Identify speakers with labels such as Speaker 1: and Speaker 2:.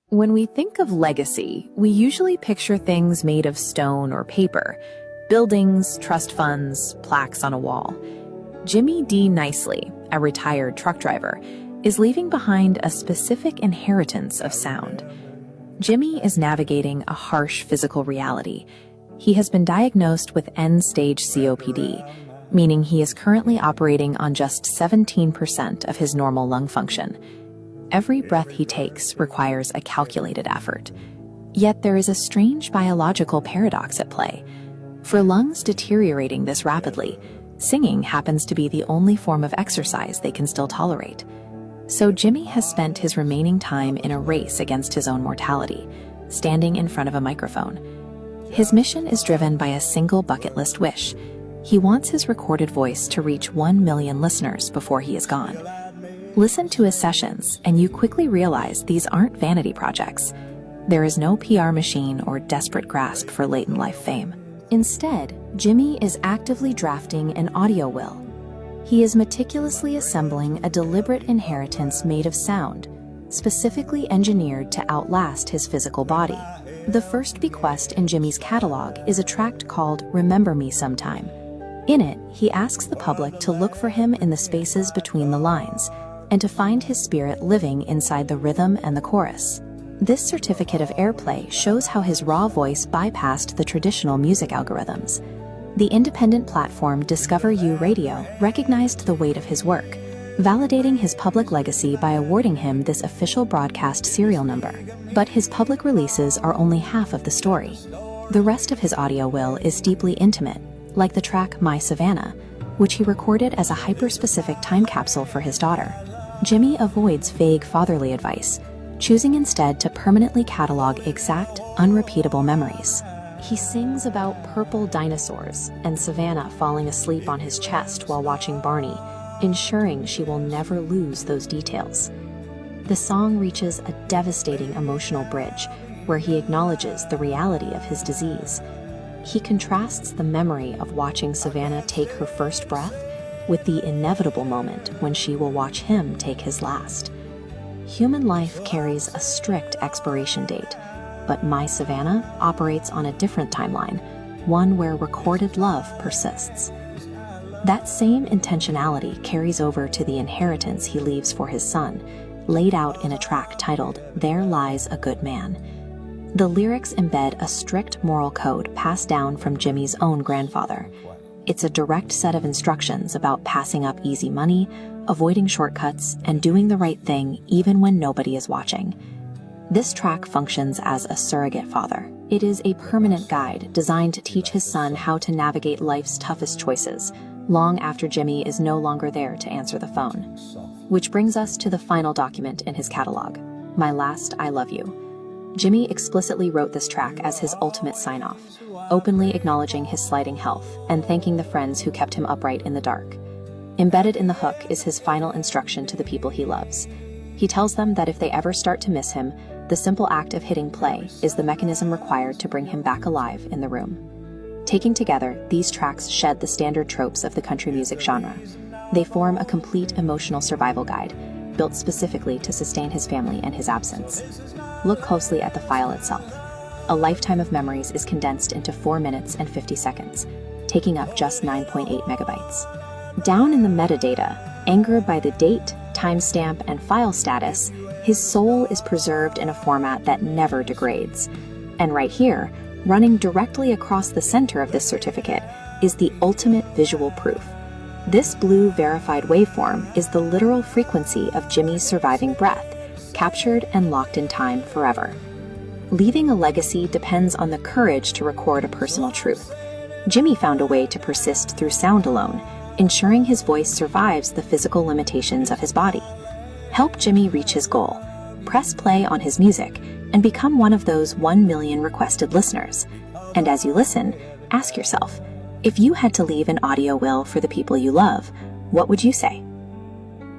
Speaker 1: When we think of legacy, we usually picture things made of stone or paper, buildings, trust funds, plaques on a wall. Jimmy D. Nicely, a retired truck driver, is leaving behind a specific inheritance of sound. Jimmy is navigating a harsh physical reality. He has been diagnosed with end-stage COPD, meaning he is currently operating on just 17% of his normal lung function. Every breath he takes requires a calculated effort. Yet there is a strange biological paradox at play. For lungs deteriorating this rapidly, singing happens to be the only form of exercise they can still tolerate. So Jimmy has spent his remaining time in a race against his own mortality, standing in front of a microphone. His mission is driven by a single bucket list wish. He wants his recorded voice to reach 1 million listeners before he is gone. Listen to his sessions, and you quickly realize these aren't vanity projects. There is no PR machine or desperate grasp for late-in-life fame. Instead, Jimmy is actively drafting an audio will. He is meticulously assembling a deliberate inheritance made of sound, specifically engineered to outlast his physical body. The first bequest in Jimmy's catalog is a tract called Remember Me Sometime. In it, he asks the public to look for him in the spaces between the lines, and to find his spirit living inside the rhythm and the chorus. This certificate of airplay shows how his raw voice bypassed the traditional music algorithms. The independent platform Discover You Radio recognized the weight of his work, validating his public legacy by awarding him this official broadcast serial number. But his public releases are only half of the story. The rest of his audio will is deeply intimate, like the track My Savannah, which he recorded as a hyper-specific time capsule for his daughter. Jimmy avoids vague fatherly advice, choosing instead to permanently catalog exact, unrepeatable memories. He sings about purple dinosaurs and Savannah falling asleep on his chest while watching Barney, ensuring she will never lose those details. The song reaches a devastating emotional bridge where he acknowledges the reality of his disease. He contrasts the memory of watching Savannah take her first breath with the inevitable moment when she will watch him take his last. Human life carries a strict expiration date, but My Savannah operates on a different timeline, one where recorded love persists. That same intentionality carries over to the inheritance he leaves for his son, laid out in a track titled There Lies a Good Man. The lyrics embed a strict moral code passed down from Jimmy's own grandfather. It's a direct set of instructions about passing up easy money, avoiding shortcuts, and doing the right thing even when nobody is watching. This track functions as a surrogate father. It is a permanent guide designed to teach his son how to navigate life's toughest choices, long after Jimmy is no longer there to answer the phone. Which brings us to the final document in his catalog, My Last I Love You. Jimmy explicitly wrote this track as his ultimate sign-off, openly acknowledging his sliding health and thanking the friends who kept him upright in the dark. Embedded in the hook is his final instruction to the people he loves. He tells them that if they ever start to miss him, the simple act of hitting play is the mechanism required to bring him back alive in the room. Taking together, these tracks shed the standard tropes of the country music genre. They form a complete emotional survival guide, built specifically to sustain his family and his absence. Look closely at the file itself. A lifetime of memories is condensed into 4 minutes and 50 seconds, taking up just 9.8 megabytes. Down in the metadata, anchored by the date, timestamp, and file status, his soul is preserved in a format that never degrades. And right here, running directly across the center of this certificate, is the ultimate visual proof. This blue verified waveform is the literal frequency of Jimmy's surviving breath, captured and locked in time forever. Leaving a legacy depends on the courage to record a personal truth. Jimmy found a way to persist through sound alone, ensuring his voice survives the physical limitations of his body. Help Jimmy reach his goal. Press play on his music and become one of those 1 million requested listeners. And as you listen, ask yourself, if you had to leave an audio will for the people you love, what would you say?